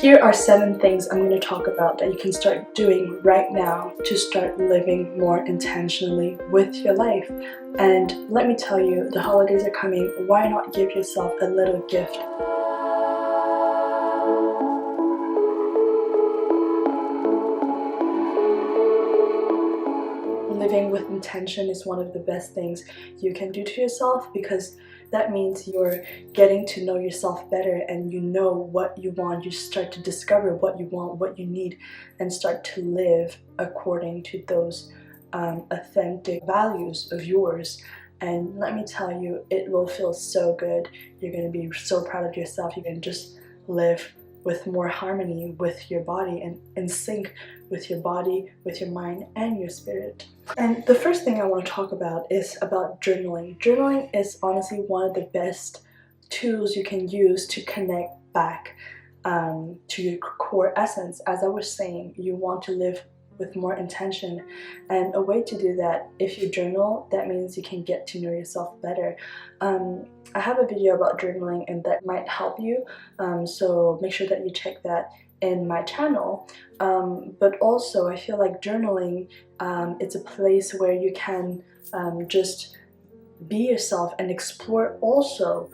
Here are 7 things I'm going to talk about that you can start doing right now to start living more intentionally with your life. And let me tell you, the holidays are coming. Why not give yourself a little gift? Living with intention is one of the best things you can do to yourself, because that means you're getting to know yourself better and you know what you want. You start to discover what you want, what you need, and start to live according to those authentic values of yours. And let me tell you, it will feel so good. You're going to be so proud of yourself. You can just live with more harmony with your body and in sync with your body, with your mind, and your spirit. And the first thing I want to talk about is about journaling. Journaling is honestly one of the best tools you can use to connect back to your core essence. As I was saying, you want to live with more intention, and a way to do that, if you journal, that means you can get to know yourself better. I have a video about journaling and that might help you, so make sure that you check that in my channel. But also I feel like journaling, it's a place where you can just be yourself and explore also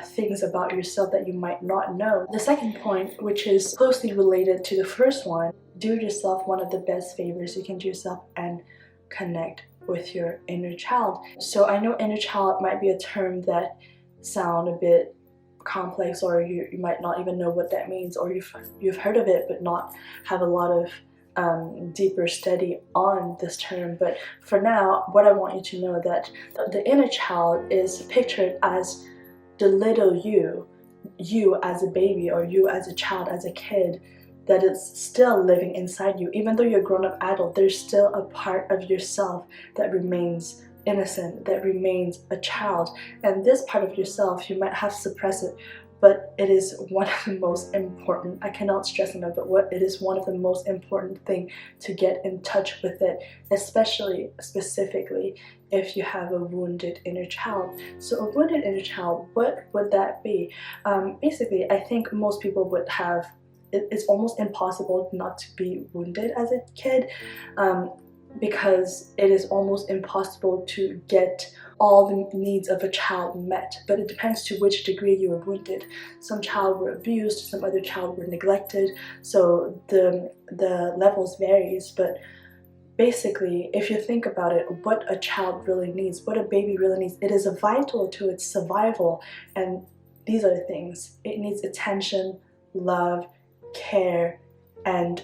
things about yourself that you might not know. The second point, which is closely related to the first one, do yourself one of the best favors you can do yourself and connect with your inner child. So I know inner child might be a term that sound a bit complex, or you might not even know what that means, or you've heard of it but not have a lot of deeper study on this term. But for now, what I want you to know that the inner child is pictured as the little you as a baby, or you as a child, as a kid, that is still living inside you. Even though you're a grown-up adult, there's still a part of yourself that remains innocent, that remains a child. And this part of yourself, you might have suppressed it, but it is one of the most important, I cannot stress enough, but it is one of the most important thing to get in touch with it, especially, specifically, if you have a wounded inner child. So a wounded inner child, what would that be? Basically, I think most people would have, it's almost impossible not to be wounded as a kid, because it is almost impossible to get all the needs of a child met. But it depends to which degree you were wounded. Some child were abused, some other child were neglected, so the levels varies. But basically, if you think about it, what a child really needs, what a baby really needs, it is vital to its survival. And these are the things. It needs attention, love, care, and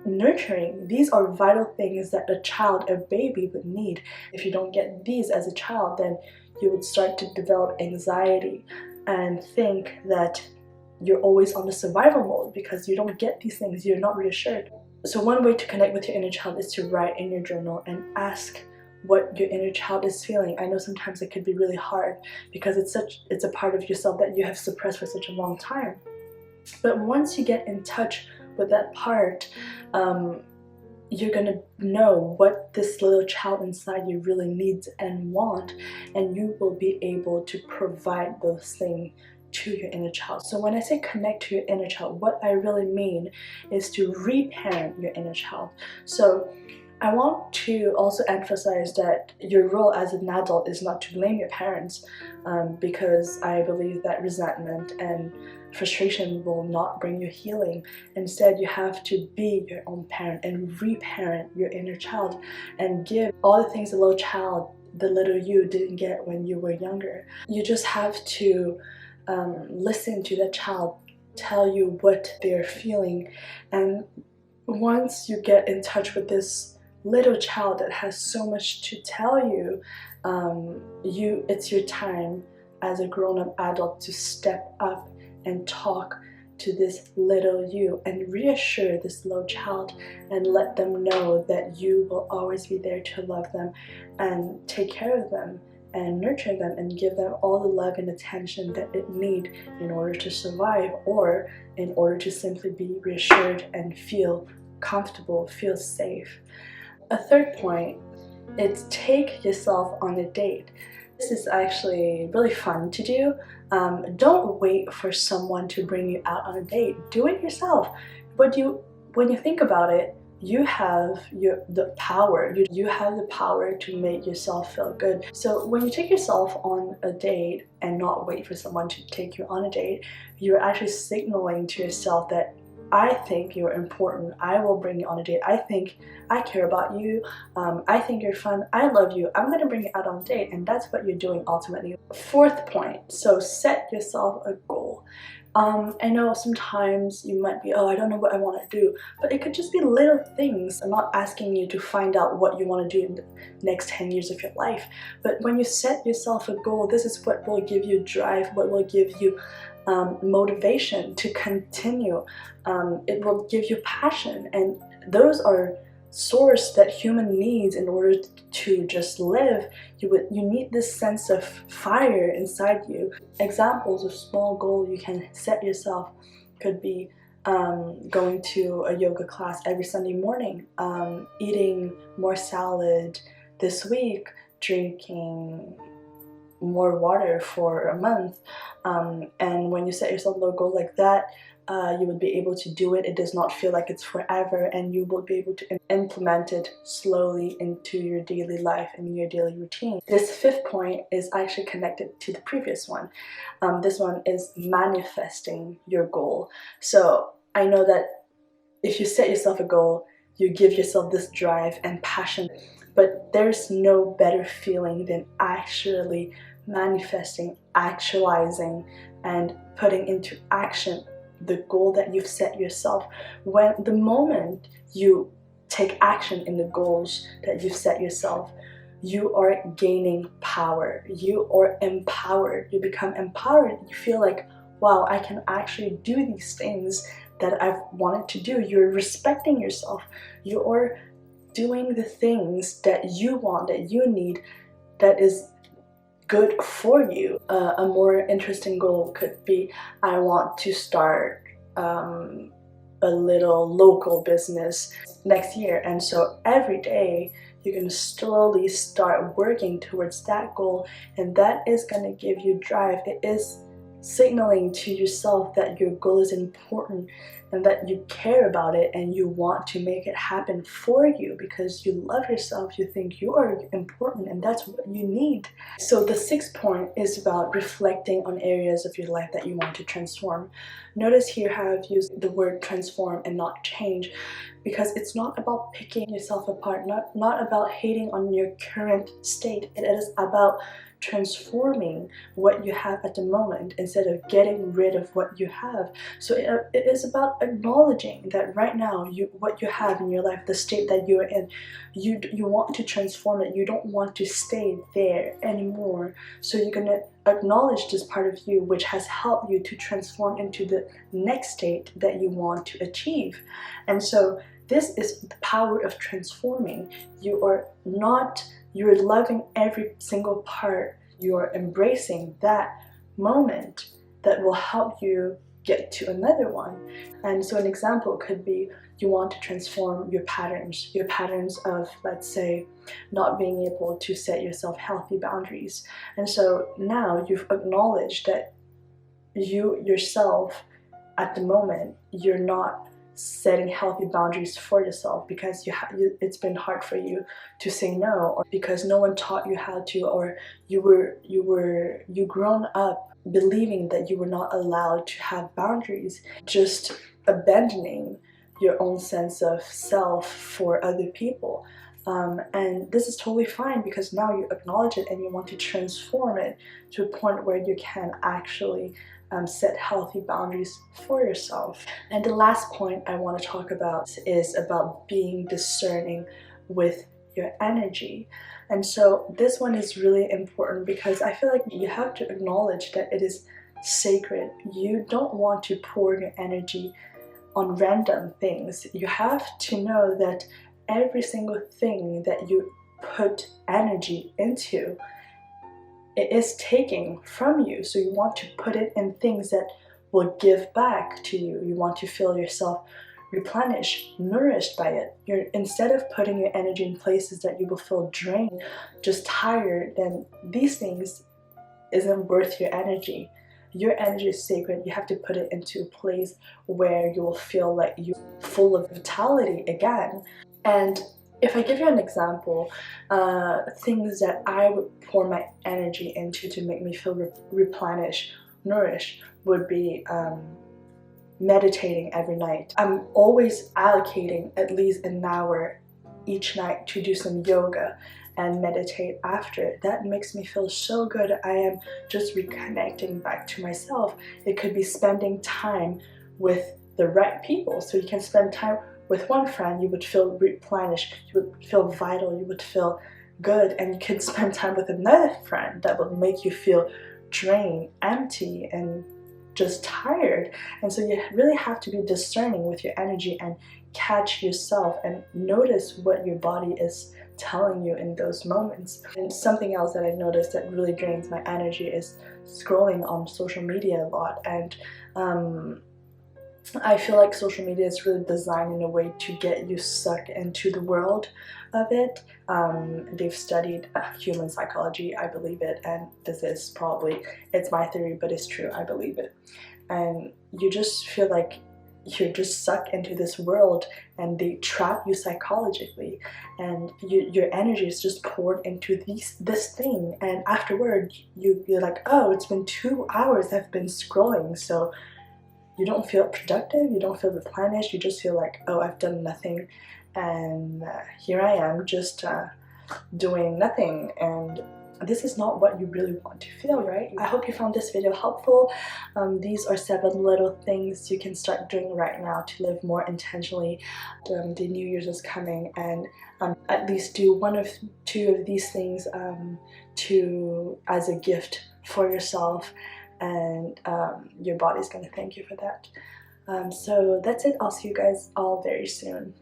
nurturing. These are vital things that a child, a baby, would need. If you don't get these as a child, then you would start to develop anxiety and think that you're always on the survival mode because you don't get these things, you're not reassured. So one way to connect with your inner child is to write in your journal and ask what your inner child is feeling. I know sometimes it could be really hard because it's a part of yourself that you have suppressed for such a long time. But once you get in touch with that part, you're gonna know what this little child inside you really needs and want, and you will be able to provide those things to your inner child. So when I say connect to your inner child, what I really mean is to reparent your inner child. So I want to also emphasize that your role as an adult is not to blame your parents, because I believe that resentment and frustration will not bring you healing. Instead, you have to be your own parent and reparent your inner child and give all the things the little child, the little you, didn't get when you were younger. You just have to listen to that child tell you what they're feeling, and once you get in touch with this little child that has so much to tell you, it's your time as a grown-up adult to step up and talk to this little you and reassure this little child and let them know that you will always be there to love them and take care of them and nurture them and give them all the love and attention that it needs in order to survive, or in order to simply be reassured and feel comfortable, feel safe. A third point is take yourself on a date. This is actually really fun to do. Don't wait for someone to bring you out on a date. Do it yourself. When you think about it, you have the power. You have the power to make yourself feel good. So when you take yourself on a date and not wait for someone to take you on a date, you're actually signaling to yourself that I think you're important. I will bring you on a date. I think I care about you. I think you're fun. I love you. I'm gonna bring you out on a date, and that's what you're doing ultimately. Fourth point, so set yourself a goal. I know sometimes you might be, oh, I don't know what I want to do, but it could just be little things. I'm not asking you to find out what you want to do in the next 10 years of your life, but when you set yourself a goal, this is what will give you drive, what will give you motivation to continue. It will give you passion, and those are source that human needs in order to just live. You need this sense of fire inside you. Examples of small goals you can set yourself could be going to a yoga class every Sunday morning, eating more salad this week, drinking more water for a month, and when you set yourself a little goal like that, you would be able to do it. It does not feel like it's forever, and you will be able to implement it slowly into your daily life and your daily routine. This fifth point is actually connected to the previous one. This one is manifesting your goal. So I know that if you set yourself a goal, you give yourself this drive and passion, but there's no better feeling than actually manifesting, actualizing, and putting into action the goal that you've set yourself. When the moment you take action in the goals that you've set yourself, you are gaining power. You are empowered. You become empowered. You feel like, wow, I can actually do these things that I've wanted to do. You're respecting yourself. You are doing the things that you want, that you need, that is good for you. A more interesting goal could be, I want to start a little local business next year, and so every day you can slowly start working towards that goal, and that is going to give you drive. It is signaling to yourself that your goal is important and that you care about it and you want to make it happen for you because you love yourself, you think you are important, and that's what you need. So the sixth point is about reflecting on areas of your life that you want to transform. Notice here how I've used the word transform and not change, because it's not about picking yourself apart, not about hating on your current state. It is about transforming what you have at the moment instead of getting rid of what you have. So it is about acknowledging that right now what you have in your life, the state that you're in, you want to transform it. You don't want to stay there anymore. So you're gonna acknowledge this part of you which has helped you to transform into the next state that you want to achieve. And so this is the power of transforming. You're loving every single part. You're embracing that moment that will help you get to another one. And so an example could be, you want to transform your patterns of, let's say, not being able to set yourself healthy boundaries. And so now you've acknowledged that you yourself at the moment, you're not setting healthy boundaries for yourself because it's been hard for you to say no, or because no one taught you how to, or you grown up believing that you were not allowed to have boundaries, just abandoning your own sense of self for other people. And this is totally fine because now you acknowledge it and you want to transform it to a point where you can actually set healthy boundaries for yourself. And the last point I want to talk about is about being discerning with your energy. And so this one is really important because I feel like you have to acknowledge that it is sacred. You don't want to pour your energy on random things. You have to know that every single thing that you put energy into, it is taking from you. So you want to put it in things that will give back to you. You want to feel yourself replenished, nourished by it. Instead of putting your energy in places that you will feel drained, just tired, then these things isn't worth your energy. your energy is sacred. You have to put it into a place where you will feel like you're full of vitality again. And if I give you an example, things that I would pour my energy into to make me feel replenished, nourished, would be meditating every night. I'm always allocating at least an hour each night to do some yoga and meditate after. That makes me feel so good. I am just reconnecting back to myself. It could be spending time with the right people. So you can spend time with one friend, you would feel replenished, you would feel vital, you would feel good, and you could spend time with another friend that would make you feel drained, empty, and just tired. And so you really have to be discerning with your energy and catch yourself and notice what your body is telling you in those moments. And something else that I noticed that really drains my energy is scrolling on social media a lot. And I feel like social media is really designed in a way to get you sucked into the world of it. They've studied human psychology, I believe it, and this is probably, it's my theory, but it's true, I believe it. And you just feel like you're just sucked into this world, and they trap you psychologically, and your energy is just poured into this thing, and afterward you're like, oh, it's been 2 hours I've been scrolling. So you don't feel productive, you don't feel replenished, you just feel like, oh, I've done nothing, and here I am just doing nothing. And this is not what you really want to feel, right? I hope you found this video helpful. These are 7 little things you can start doing right now to live more intentionally. The New Year's is coming, and at least do 1 or 2 of these things as a gift for yourself, and your body's gonna thank you for that. So that's it. I'll see you guys all very soon.